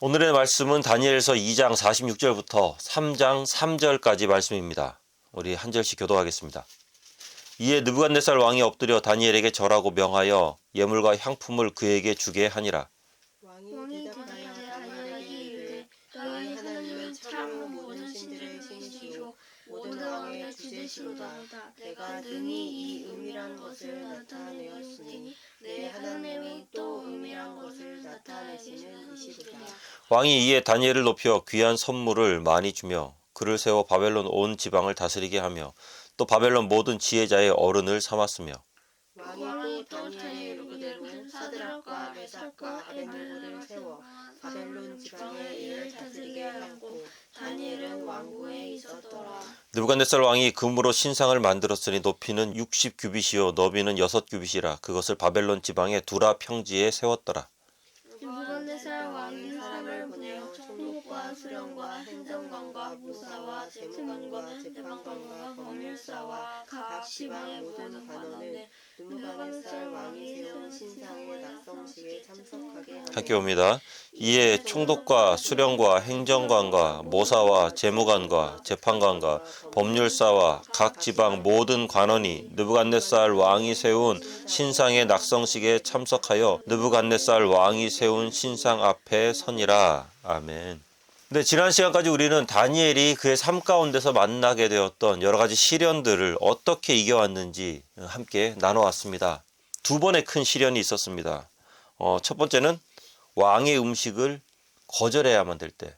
오늘의 말씀은 다니엘서 2장 46절부터 3장 3절까지 말씀입니다. 우리 한 절씩 교독하겠습니다. 이에 느부갓네살 왕이 엎드려 다니엘에게 절하고 명하여 예물과 향품을 그에게 주게 하니라. 왕이 대답하여 다니엘에게 이르되 너희 하나님은 참으로 모든 신들의 신이시요 모든 왕의 주제시로다. 내가 능히 이 은밀한 것을 나타내었으니 내 하나님이 또 은밀한 것을 나타내시는 이시로다. 왕이 이에 다니엘을 높여 귀한 선물을 많이 주며 그를 세워 바벨론 온 지방을 다스리게 하며 또 바벨론 모든 지혜자의 어른을 삼았으며 왕이 또 다니엘의 이르기를 사드락과 메삭과 아벳느고를 세워 바벨론 지방의 일을 다스리게 하였고 다니엘은 왕궁에 있었더라. 느부갓네살 왕이 금으로 신상을 만들었으니 높이는 60규빗이요 너비는 6규빗이라 그것을 바벨론 지방의 두라 평지에 세웠더라. 느부갓네살 왕이 사람을 보내어 총독과 수령과 행정관과 무사와 재무관과 재판관과 법률사와 각 지방의 모든 관원을 느부갓네살 왕이 세운 신상의 낙성식에 참석하게 하며 함께 옵니다. 이에 총독과 수령과 행정관과 모사와 재무관과 재판관과 법률사와 각 지방 모든 관원이 느부갓네살 왕이 세운 신상의 낙성식에 참석하여 느부갓네살 왕이 세운 신상 앞에 서니라. 아멘. 근데 지난 시간까지 우리는 다니엘이 그의 삶 가운데서 만나게 되었던 여러 가지 시련들을 어떻게 이겨왔는지 함께 나눠왔습니다. 두 번의 큰 시련이 있었습니다. 첫 번째는 왕의 음식을 거절해야만 될 때,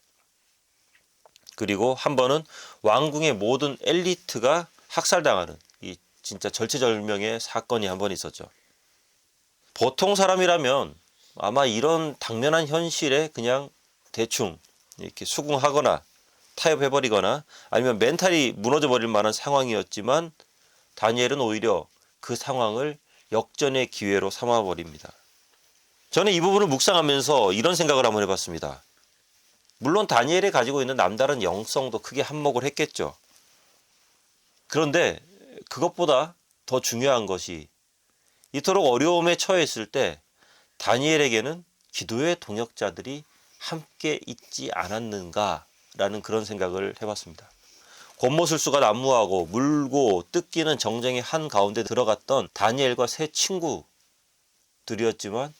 그리고 한 번은 왕궁의 모든 엘리트가 학살당하는 이 진짜 절체절명의 사건이 한 번 있었죠. 보통 사람이라면 아마 이런 당면한 현실에 그냥 대충 이렇게 수긍하거나 타협해버리거나 아니면 멘탈이 무너져버릴 만한 상황이었지만 다니엘은 오히려 그 상황을 역전의 기회로 삼아버립니다. 저는 이 부분을 묵상하면서 이런 생각을 한번 해봤습니다. 물론 다니엘이 가지고 있는 남다른 영성도 크게 한몫을 했겠죠. 그런데 그것보다 더 중요한 것이 이토록 어려움에 처했을 때 다니엘에게는 기도의 동역자들이 함께 있지 않았는가라는 그런 생각을 해봤습니다. 권모술수가 난무하고 물고 뜯기는 정쟁의 한가운데 들어갔던 다니엘과 세 친구들이었지만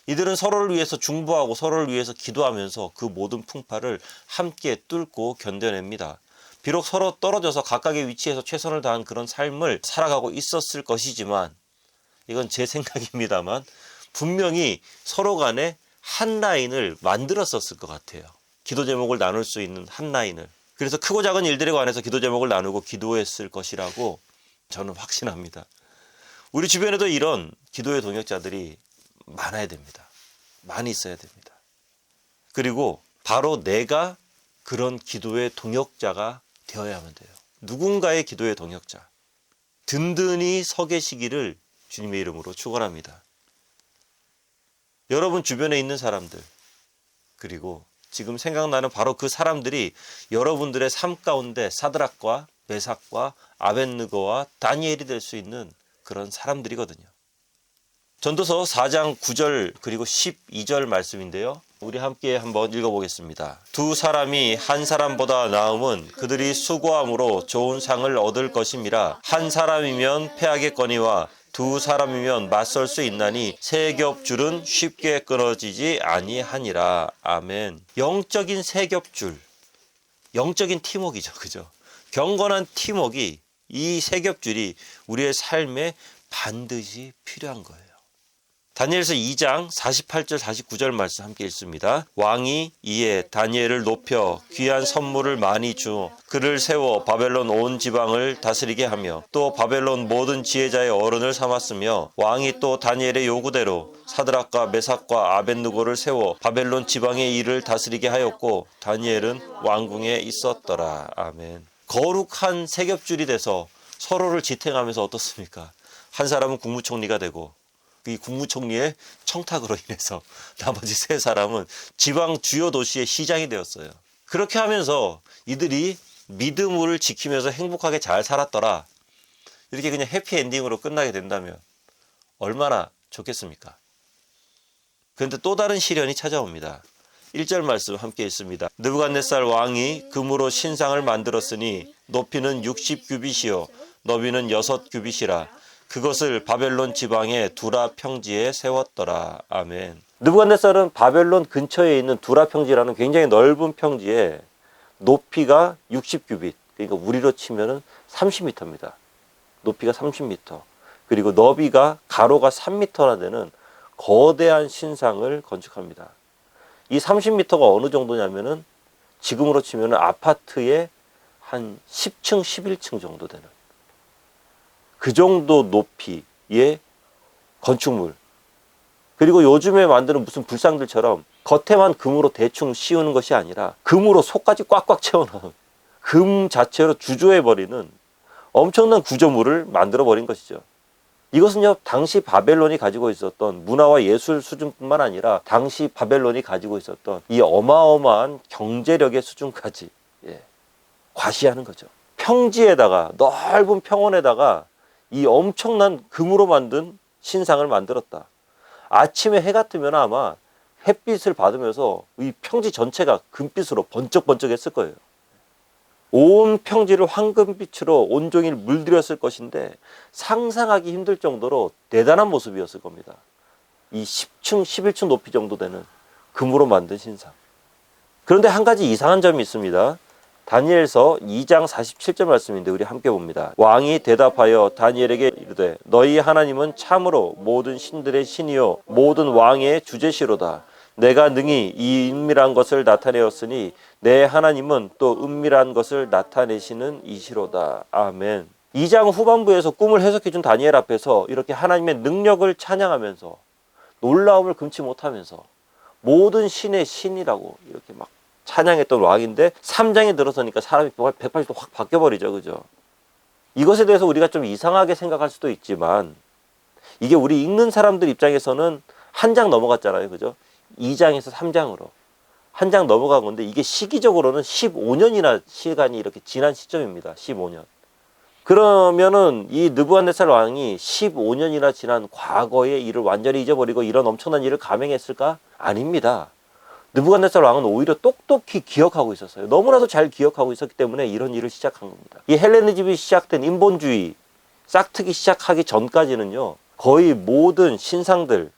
이들은 서로를 위해서 중보하고 서로를 위해서 기도하면서 그 모든 풍파를 함께 뚫고 견뎌냅니다. 비록 서로 떨어져서 각각의 위치에서 최선을 다한 그런 삶을 살아가고 있었을 것이지만 이건 제 생각입니다만 분명히 서로 간에 한 라인을 만들었었을 것 같아요. 기도 제목을 나눌 수 있는 한 라인을. 그래서 크고 작은 일들에 관해서 기도 제목을 나누고 기도했을 것이라고 저는 확신합니다. 우리 주변에도 이런 기도의 동역자들이 많아야 됩니다. 많이 있어야 됩니다. 그리고 바로 내가 그런 기도의 동역자가 되어야만 돼요. 누군가의 기도의 동역자. 든든히 서 계시기를 주님의 이름으로 축원합니다. 여러분 주변에 있는 사람들, 그리고 지금 생각나는 바로 그 사람들이 여러분들의 삶 가운데 사드락과 메삭과 아벳느고와 다니엘이 될 수 있는 그런 사람들이거든요. 전도서 4장 9절 그리고 12절 말씀인데요. 우리 함께 한번 읽어보겠습니다. 두 사람이 한 사람보다 나음은 그들이 수고함으로 좋은 상을 얻을 것임이라. 한 사람이면 패하겠거니와 두 사람이면 맞설 수 있나니 세 겹줄은 쉽게 끊어지지 아니하니라. 아멘. 영적인 세 겹줄, 영적인 팀워크이죠, 그죠? 경건한 팀워크이 이 세 겹줄이 우리의 삶에 반드시 필요한 거예요. 다니엘서 2장 48절 49절 말씀 함께 읽습니다. 왕이 이에 다니엘을 높여 귀한 선물을 많이 주 그를 세워 바벨론 온 지방을 다스리게 하며 또 바벨론 모든 지혜자의 어른을 삼았으며 왕이 또 다니엘의 요구대로 사드락과 메삭과 아벳느고를 세워 바벨론 지방의 일을 다스리게 하였고 다니엘은 왕궁에 있었더라. 아멘. 거룩한 세 겹줄이 돼서 서로를 지탱하면서 어떻습니까? 한 사람은 국무총리가 되고 이 국무총리의 청탁으로 인해서 나머지 세 사람은 지방 주요 도시의 시장이 되었어요. 그렇게 하면서 이들이 믿음을 지키면서 행복하게 잘 살았더라. 이렇게 그냥 해피엔딩으로 끝나게 된다면 얼마나 좋겠습니까? 그런데 또 다른 시련이 찾아옵니다. 1절 말씀 함께 있습니다. 느부갓네살 왕이 금으로 신상을 만들었으니 높이는 60규빗이요 너비는 6규빗이라 그것을 바벨론 지방의 두라 평지에 세웠더라. 아멘. 느부갓네살은 바벨론 근처에 있는 두라 평지라는 굉장히 넓은 평지에 높이가 60규빗, 그러니까 우리로 치면은 30m입니다. 높이가 30m. 그리고 너비가 가로가 3m나 되는 거대한 신상을 건축합니다. 이 30m가 어느 정도냐면은 지금으로 치면은 아파트의 한 10층, 11층 정도 되는 그 정도 높이의 건축물. 그리고 요즘에 만드는 무슨 불상들처럼 겉에만 금으로 대충 씌우는 것이 아니라 금으로 속까지 꽉꽉 채워넣은 금 자체로 주조해버리는 엄청난 구조물을 만들어버린 것이죠. 이것은요, 당시 바벨론이 가지고 있었던 문화와 예술 수준뿐만 아니라 당시 바벨론이 가지고 있었던 이 어마어마한 경제력의 수준까지 과시하는 거죠. 평지에다가, 넓은 평원에다가 이 엄청난 금으로 만든 신상을 만들었다. 아침에 해가 뜨면 아마 햇빛을 받으면서 이 평지 전체가 금빛으로 번쩍번쩍했을 거예요. 온 평지를 황금빛으로 온종일 물들였을 것인데 상상하기 힘들 정도로 대단한 모습이었을 겁니다. 이 10층, 11층 높이 정도 되는 금으로 만든 신상. 그런데 한 가지 이상한 점이 있습니다. 다니엘서 2장 47절 말씀인데 우리 함께 봅니다. 왕이 대답하여 다니엘에게 이르되 너희 하나님은 참으로 모든 신들의 신이요 모든 왕의 주제시로다. 내가 능히 이 은밀한 것을 나타내었으니 내 하나님은 또 은밀한 것을 나타내시는 이시로다. 아멘. 2장 후반부에서 꿈을 해석해 준 다니엘 앞에서 이렇게 하나님의 능력을 찬양하면서 놀라움을 금치 못하면서 모든 신의 신이라고 이렇게 막 찬양했던 왕인데 3장에 들어서니까 사람이 180도 확 바뀌어버리죠. 그죠? 이것에 대해서 우리가 좀 이상하게 생각할 수도 있지만 이게 우리 읽는 사람들 입장에서는 한 장 넘어갔잖아요. 그죠? 2장에서 3장으로 한 장 넘어간 건데 이게 시기적으로는 15년이나 시간이 이렇게 지난 시점입니다. 15년. 그러면은 이 느부갓네살 왕이 15년이나 지난 과거의 일을 완전히 잊어버리고 이런 엄청난 일을 감행했을까? 아닙니다. 느부갓네살 왕은 오히려 똑똑히 기억하고 있었어요. 너무나도 잘 기억하고 있었기 때문에 이런 일을 시작한 겁니다. 이 헬레니즘이 시작된 인본주의 싹트기 시작하기 전까지는요, 거의 모든 신상들,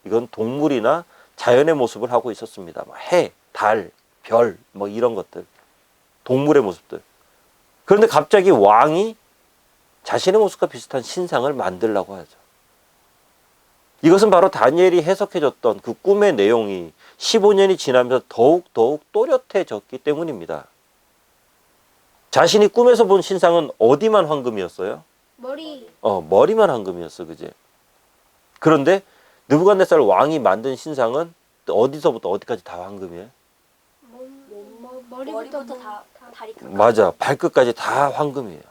이건 동물이나 자연의 모습을 하고 있었습니다. 해, 달, 별, 뭐 이런 것들, 동물의 모습들. 그런데 갑자기 왕이 자신의 모습과 비슷한 신상을 만들려고 하죠. 이것은 바로 다니엘이 해석해줬던 그 꿈의 내용이 15년이 지나면서 더욱 또렷해졌기 때문입니다. 자신이 꿈에서 본 신상은 어디만 황금이었어요? 머리. 머리만 황금이었어, 그지? 그런데 느부갓네살 왕이 만든 신상은 어디서부터 어디까지 다 황금이에요? 머리부터 다리까지. 맞아, 발끝까지 다 황금이에요.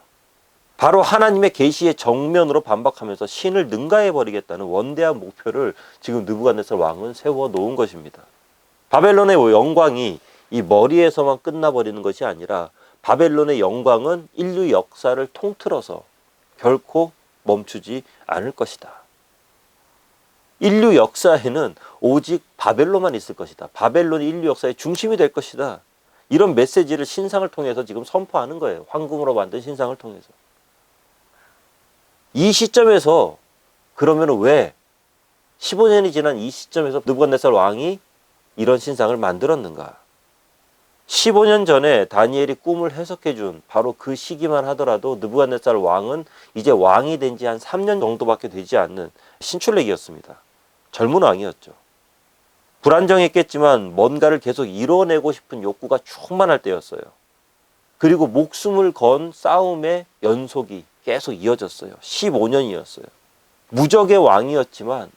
바로 하나님의 계시의 정면으로 반박하면서 신을 능가해 버리겠다는 원대한 목표를 지금 느부갓네살 왕은 세워 놓은 것입니다. 바벨론의 영광이 이 머리에서만 끝나버리는 것이 아니라 바벨론의 영광은 인류 역사를 통틀어서 결코 멈추지 않을 것이다. 인류 역사에는 오직 바벨론만 있을 것이다. 바벨론이 인류 역사의 중심이 될 것이다. 이런 메시지를 신상을 통해서 지금 선포하는 거예요. 황금으로 만든 신상을 통해서. 이 시점에서 그러면 왜 15년이 지난 이 시점에서 느부갓네살 왕이 이런 신상을 만들었는가? 15년 전에 다니엘이 꿈을 해석해 준 바로 그 시기만 하더라도 느부갓네살 왕은 이제 왕이 된 지 한 3년 정도밖에 되지 않는 신출내기였습니다. 젊은 왕이었죠. 불안정했겠지만 뭔가를 계속 이뤄내고 싶은 욕구가 충만할 때였어요. 그리고 목숨을 건 싸움의 연속이 계속 이어졌어요. 15년이었어요. 무적의 왕이었지만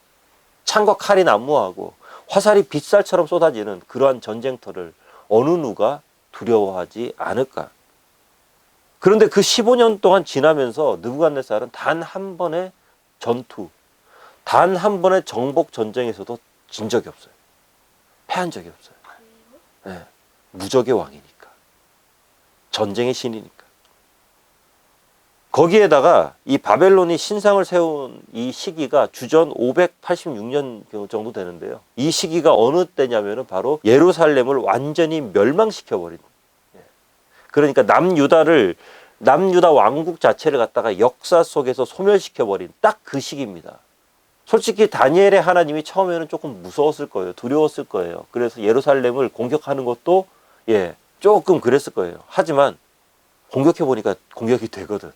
창과 칼이 난무하고 화살이 빗살처럼 쏟아지는 그러한 전쟁터를 어느 누가 두려워하지 않을까. 그런데 그 15년 동안 지나면서 느부갓네살은 단 한 번의 전투, 단 한 번의 정복 전쟁에서도 진 적이 없어요. 패한 적이 없어요. 네, 무적의 왕이니까. 전쟁의 신이니까. 거기에다가 이 바벨론이 신상을 세운 이 시기가 주전 586년 정도 되는데요. 이 시기가 어느 때냐면은 바로 예루살렘을 완전히 멸망시켜버린. 그러니까 남유다 왕국 자체를 갖다가 역사 속에서 소멸시켜버린 딱 그 시기입니다. 솔직히 다니엘의 하나님이 처음에는 조금 무서웠을 거예요. 두려웠을 거예요. 그래서 예루살렘을 공격하는 것도 조금 그랬을 거예요. 하지만 공격해보니까 공격이 되거든.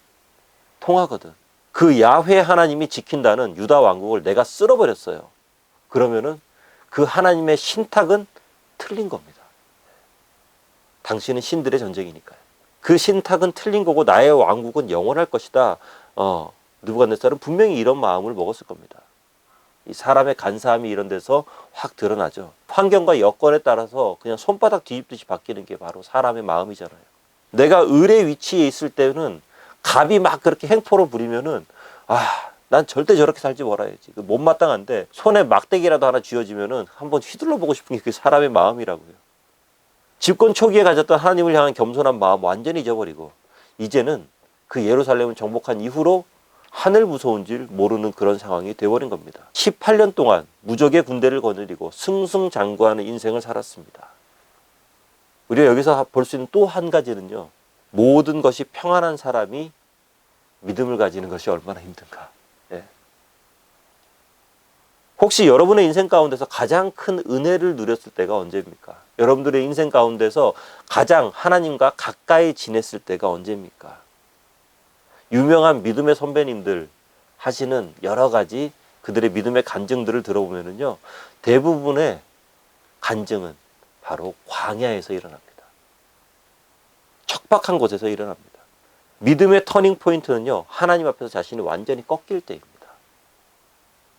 통하거든. 그 야훼 하나님이 지킨다는 유다 왕국을 내가 쓸어버렸어요. 그러면은 그 하나님의 신탁은 틀린 겁니다. 당신은 신들의 전쟁이니까요. 그 신탁은 틀린 거고 나의 왕국은 영원할 것이다. 느부갓네살은 분명히 이런 마음을 먹었을 겁니다. 이 사람의 간사함이 이런 데서 확 드러나죠. 환경과 여건에 따라서 그냥 손바닥 뒤집듯이 바뀌는 게 바로 사람의 마음이잖아요. 내가 을의 위치에 있을 때는 갑이 막 그렇게 행포를 부리면은 난 절대 저렇게 살지 말아야지. 못마땅한데 손에 막대기라도 하나 쥐어지면은 한번 휘둘러 보고 싶은 게 그게 사람의 마음이라고요. 집권 초기에 가졌던 하나님을 향한 겸손한 마음 완전히 잊어버리고 이제는 그 예루살렘을 정복한 이후로 하늘 무서운 줄 모르는 그런 상황이 되어버린 겁니다. 18년 동안 무적의 군대를 거느리고 승승장구하는 인생을 살았습니다. 우리가 여기서 볼 수 있는 또 한 가지는요. 모든 것이 평안한 사람이 믿음을 가지는 것이 얼마나 힘든가. 혹시 여러분의 인생 가운데서 가장 큰 은혜를 누렸을 때가 언제입니까? 여러분들의 인생 가운데서 가장 하나님과 가까이 지냈을 때가 언제입니까? 유명한 믿음의 선배님들 하시는 여러 가지 그들의 믿음의 간증들을 들어보면요. 대부분의 간증은 바로 광야에서 일어납니다. 척박한 곳에서 일어납니다. 믿음의 터닝 포인트는요. 하나님 앞에서 자신이 완전히 꺾일 때입니다.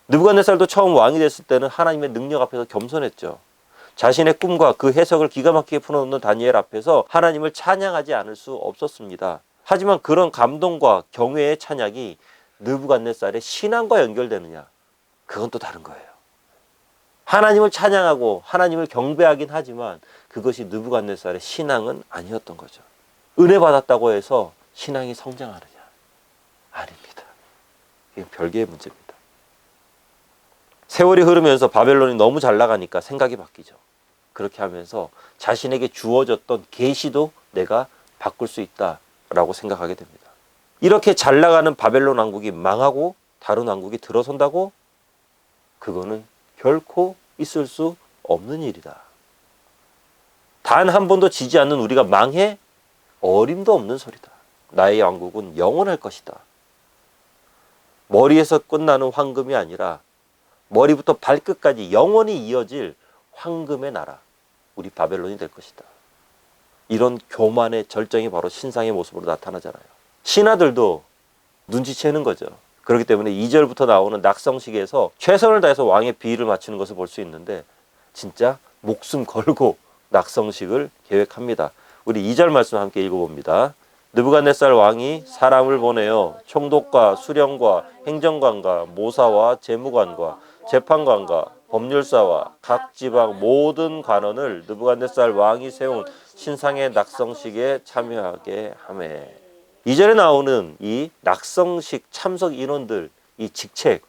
느부갓네살도 처음 왕이 됐을 때는 하나님의 능력 앞에서 겸손했죠. 자신의 꿈과 그 해석을 기가 막히게 풀어놓는 다니엘 앞에서 하나님을 찬양하지 않을 수 없었습니다. 하지만 그런 감동과 경외의 찬양이 느부갓네살의 신앙과 연결되느냐? 그건 또 다른 거예요. 하나님을 찬양하고 하나님을 경배하긴 하지만 그것이 느부갓네살의 신앙은 아니었던 거죠. 은혜 받았다고 해서 신앙이 성장하느냐? 아닙니다. 이게 별개의 문제입니다. 세월이 흐르면서 바벨론이 너무 잘 나가니까 생각이 바뀌죠. 그렇게 하면서 자신에게 주어졌던 계시도 내가 바꿀 수 있다라고 생각하게 됩니다. 이렇게 잘 나가는 바벨론 왕국이 망하고 다른 왕국이 들어선다고? 그거는 결코 있을 수 없는 일이다. 단 한 번도 지지 않는 우리가 망해? 어림도 없는 소리다. 나의 왕국은 영원할 것이다. 머리에서 끝나는 황금이 아니라 머리부터 발끝까지 영원히 이어질 황금의 나라, 우리 바벨론이 될 것이다. 이런 교만의 절정이 바로 신상의 모습으로 나타나잖아요. 신하들도 눈치채는 거죠. 그렇기 때문에 2절부터 나오는 낙성식에서 최선을 다해서 왕의 비위를 맞추는 것을 볼 수 있는데 진짜 목숨 걸고 낙성식을 계획합니다. 우리 2절 말씀 함께 읽어봅니다. 느부갓네살 왕이 사람을 보내어 총독과 수령과 행정관과 모사와 재무관과 재판관과 법률사와 각 지방 모든 관원을 느부갓네살 왕이 세운 신상의 낙성식에 참여하게 하매. 2절에 나오는 이 낙성식 참석 인원들, 이 직책,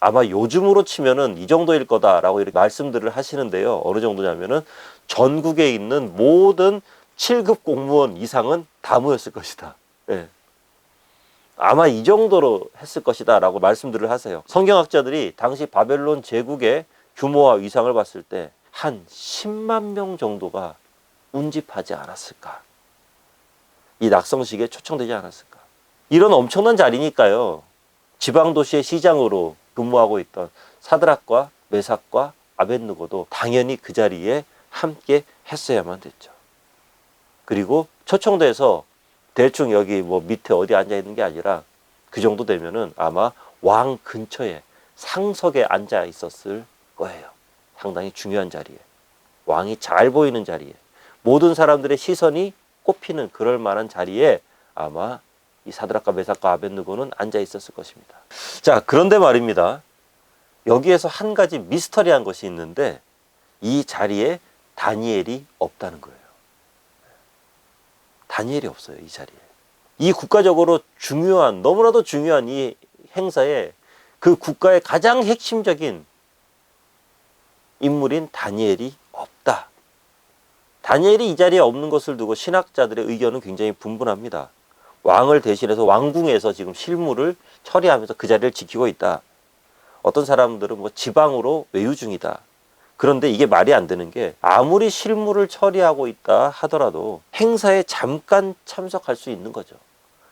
아마 요즘으로 치면은 이 정도일 거다라고 이렇게 말씀들을 하시는데요. 어느 정도냐면은 전국에 있는 모든 7급 공무원 이상은 다 모였을 것이다. 아마 이 정도로 했을 것이다 라고 말씀들을 하세요. 성경학자들이 당시 바벨론 제국의 규모와 위상을 봤을 때 한 10만 명 정도가 운집하지 않았을까. 이 낙성식에 초청되지 않았을까. 이런 엄청난 자리니까요. 지방도시의 시장으로 근무하고 있던 사드락과 메삭과 아벳느고도 당연히 그 자리에 함께 했어야만 됐죠. 그리고 초청돼서 대충 여기 뭐 밑에 어디 앉아 있는 게 아니라 그 정도 되면은 아마 왕 근처에 상석에 앉아 있었을 거예요. 상당히 중요한 자리에. 왕이 잘 보이는 자리에. 모든 사람들의 시선이 꼽히는 그럴 만한 자리에 아마 이 사드락과 메삭과 아벳느고는 앉아 있었을 것입니다. 자, 그런데 말입니다. 여기에서 한 가지 미스터리한 것이 있는데 이 자리에 다니엘이 없다는 거예요. 다니엘이 없어요, 이 자리에. 이 국가적으로 중요한, 너무나도 중요한 이 행사에 그 국가의 가장 핵심적인 인물인 다니엘이 없다. 다니엘이 이 자리에 없는 것을 두고 신학자들의 의견은 굉장히 분분합니다. 왕을 대신해서 왕궁에서 지금 실무를 처리하면서 그 자리를 지키고 있다. 어떤 사람들은 뭐 지방으로 외유 중이다. 그런데 이게 말이 안 되는 게 아무리 실무를 처리하고 있다 하더라도 행사에 잠깐 참석할 수 있는 거죠.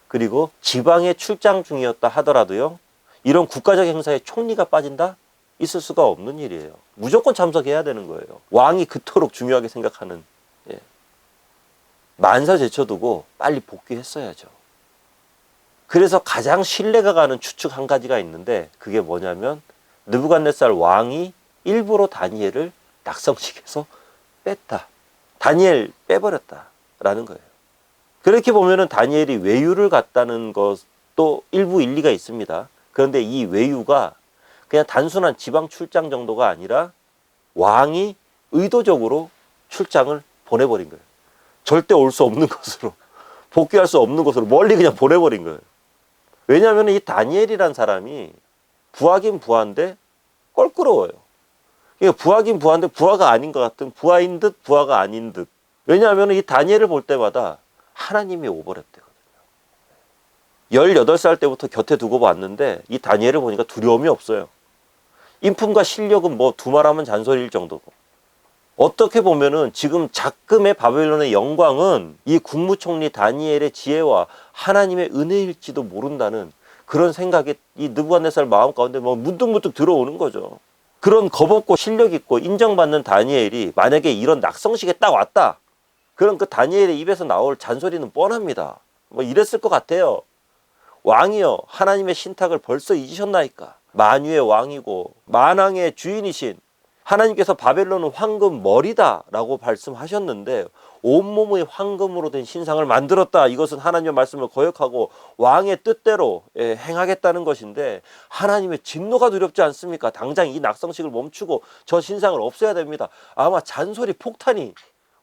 그리고 지방에 출장 중이었다 하더라도요. 이런 국가적 행사에 총리가 빠진다? 있을 수가 없는 일이에요. 무조건 참석해야 되는 거예요. 왕이 그토록 중요하게 생각하는. 예. 만사 제쳐두고 빨리 복귀했어야죠. 그래서 가장 신뢰가 가는 추측 한 가지가 있는데 그게 뭐냐면 느부갓네살 왕이 일부러 다니엘을 낙성시켜서 뺐다. 다니엘 빼버렸다라는 거예요. 그렇게 보면은 다니엘이 외유를 갔다는 것도 일부 일리가 있습니다. 그런데 이 외유가 그냥 단순한 지방 출장 정도가 아니라 왕이 의도적으로 출장을 보내버린 거예요. 절대 올 수 없는 것으로, 복귀할 수 없는 곳으로 멀리 그냥 보내버린 거예요. 왜냐하면 이 다니엘이란 사람이 부하긴 부하인데 껄끄러워요. 그러니까 부하긴 부하인데 부하가 아닌 것 같은, 부하인 듯 부하가 아닌 듯. 왜냐하면 이 다니엘을 볼 때마다 하나님이 오버랩되거든요. 18살 때부터 곁에 두고 봤는데 이 다니엘을 보니까 두려움이 없어요. 인품과 실력은 뭐 두말하면 잔소리일 정도고. 어떻게 보면은 지금 작금의 바벨론의 영광은 이 국무총리 다니엘의 지혜와 하나님의 은혜일지도 모른다는 그런 생각이 이 느부갓네살 마음 가운데 뭐 문득문득 들어오는 거죠. 그런 겁없고 실력 있고 인정받는 다니엘이 만약에 이런 낙성식에 딱 왔다. 그럼 그 다니엘의 입에서 나올 잔소리는 뻔합니다. 뭐 이랬을 것 같아요. 왕이여, 하나님의 신탁을 벌써 잊으셨나이까? 만유의 왕이고 만왕의 주인이신 하나님께서 바벨론은 황금 머리다 라고 말씀하셨는데 온몸의 황금으로 된 신상을 만들었다. 이것은 하나님의 말씀을 거역하고 왕의 뜻대로 행하겠다는 것인데 하나님의 진노가 두렵지 않습니까? 당장 이 낙성식을 멈추고 저 신상을 없애야 됩니다. 아마 잔소리 폭탄이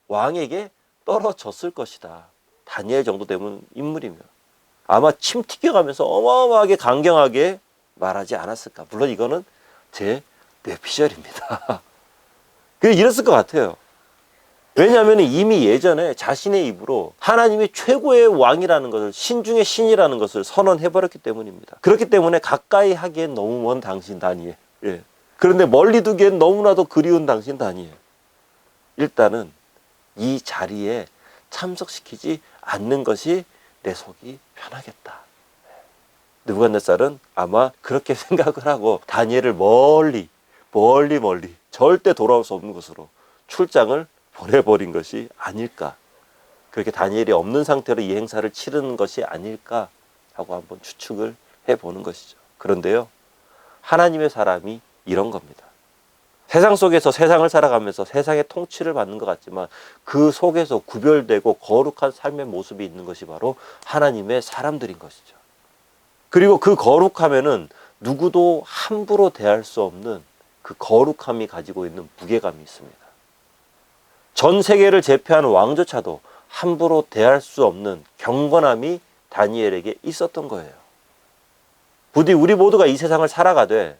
왕에게 떨어졌을 것이다. 다니엘 정도 되면 인물이면 아마 침 튀겨가면서 어마어마하게 강경하게 말하지 않았을까. 물론 이거는 제 뇌피셜입니다. 그래 이랬을 것 같아요. 왜냐하면 이미 예전에 자신의 입으로 하나님이 최고의 왕이라는 것을, 신중의 신이라는 것을 선언해버렸기 때문입니다. 그렇기 때문에 가까이 하기엔 너무 먼 당신 다니엘. 예. 그런데 멀리 두기엔 너무나도 그리운 당신 다니엘. 일단은 이 자리에 참석시키지 않는 것이 내 속이 편하겠다. 느부갓네살은 아마 그렇게 생각을 하고 다니엘을 멀리 절대 돌아올 수 없는 곳으로 출장을 보내버린 것이 아닐까. 그렇게 다니엘이 없는 상태로 이 행사를 치르는 것이 아닐까 하고 한번 추측을 해보는 것이죠. 그런데요, 하나님의 사람이 이런 겁니다. 세상 속에서 세상을 살아가면서 세상의 통치를 받는 것 같지만 그 속에서 구별되고 거룩한 삶의 모습이 있는 것이 바로 하나님의 사람들인 것이죠. 그리고 그 거룩함에는 누구도 함부로 대할 수 없는 그 거룩함이 가지고 있는 무게감이 있습니다. 전 세계를 제패하는 왕조차도 함부로 대할 수 없는 경건함이 다니엘에게 있었던 거예요. 부디 우리 모두가 이 세상을 살아가되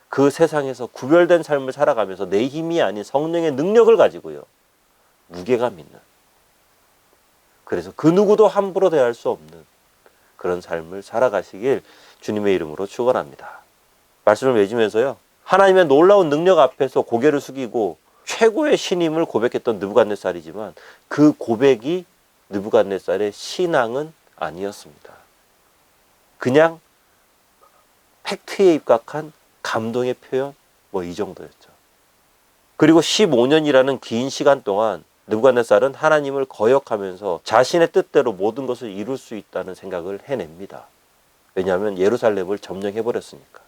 그 세상에서 구별된 삶을 살아가면서 내 힘이 아닌 성령의 능력을 가지고요, 무게감 있는, 그래서 그 누구도 함부로 대할 수 없는 그런 삶을 살아가시길 주님의 이름으로 축원합니다. 말씀을 맺으면서요, 하나님의 놀라운 능력 앞에서 고개를 숙이고 최고의 신임을 고백했던 느부갓네살이지만 그 고백이 느부갓네살의 신앙은 아니었습니다. 그냥 팩트에 입각한 감동의 표현, 뭐 이 정도였죠. 그리고 15년이라는 긴 시간 동안 느부갓네살은 하나님을 거역하면서 자신의 뜻대로 모든 것을 이룰 수 있다는 생각을 해냅니다. 왜냐하면 예루살렘을 점령해버렸으니까.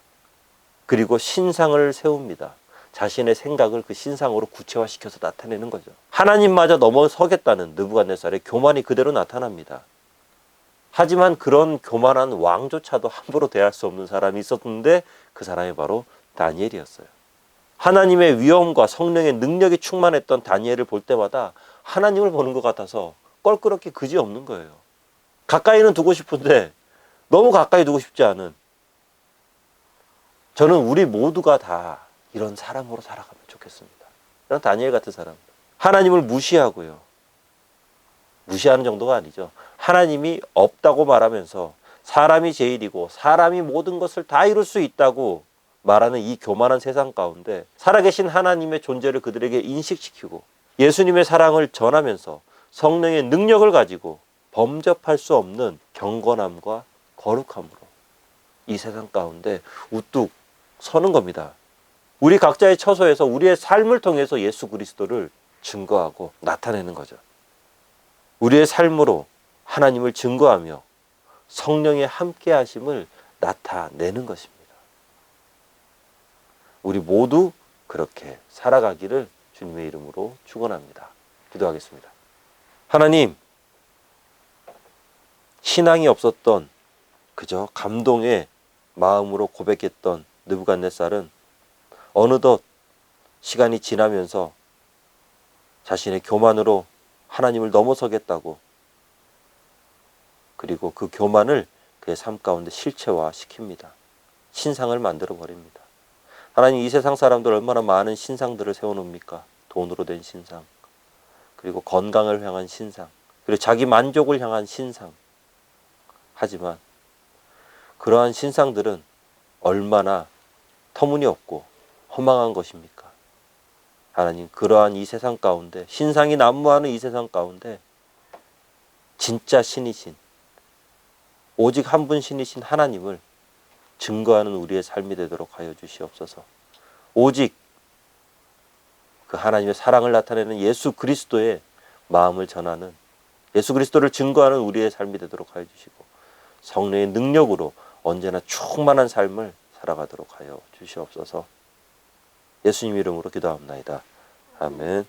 그리고 신상을 세웁니다. 자신의 생각을 그 신상으로 구체화시켜서 나타내는 거죠. 하나님마저 넘어서겠다는 느부갓네살의 교만이 그대로 나타납니다. 하지만 그런 교만한 왕조차도 함부로 대할 수 없는 사람이 있었는데 그 사람이 바로 다니엘이었어요. 하나님의 위엄과 성령의 능력이 충만했던 다니엘을 볼 때마다 하나님을 보는 것 같아서 껄끄럽게 그지없는 거예요. 가까이는 두고 싶은데 너무 가까이 두고 싶지 않은, 저는 우리 모두가 다 이런 사람으로 살아가면 좋겠습니다. 이런 다니엘 같은 사람. 하나님을 무시하고요. 무시하는 정도가 아니죠. 하나님이 없다고 말하면서 사람이 제일이고 사람이 모든 것을 다 이룰 수 있다고 말하는 이 교만한 세상 가운데 살아계신 하나님의 존재를 그들에게 인식시키고 예수님의 사랑을 전하면서 성령의 능력을 가지고 범접할 수 없는 경건함과 거룩함으로 이 세상 가운데 우뚝 서는 겁니다. 우리 각자의 처소에서 우리의 삶을 통해서 예수 그리스도를 증거하고 나타내는 거죠. 우리의 삶으로 하나님을 증거하며 성령의 함께 하심을 나타내는 것입니다. 우리 모두 그렇게 살아가기를 주님의 이름으로 축원합니다. 기도하겠습니다. 하나님, 신앙이 없었던 그저 감동의 마음으로 고백했던 느부갓네살은 어느덧 시간이 지나면서 자신의 교만으로 하나님을 넘어서겠다고, 그리고 그 교만을 그의 삶 가운데 실체화시킵니다. 신상을 만들어 버립니다. 하나님, 이 세상 사람들 얼마나 많은 신상들을 세워놓습니까? 돈으로 된 신상, 그리고 건강을 향한 신상, 그리고 자기 만족을 향한 신상. 하지만 그러한 신상들은 얼마나 터무니없고 허망한 것입니까? 하나님, 그러한 이 세상 가운데, 신상이 난무하는 이 세상 가운데 진짜 신이신, 오직 한 분 신이신 하나님을 증거하는 우리의 삶이 되도록 하여 주시옵소서. 오직 그 하나님의 사랑을 나타내는 예수 그리스도의 마음을 전하는, 예수 그리스도를 증거하는 우리의 삶이 되도록 하여 주시고 성령의 능력으로 언제나 충만한 삶을 살아가도록 하여 주시옵소서. 예수님 이름으로 기도합나이다. 아멘.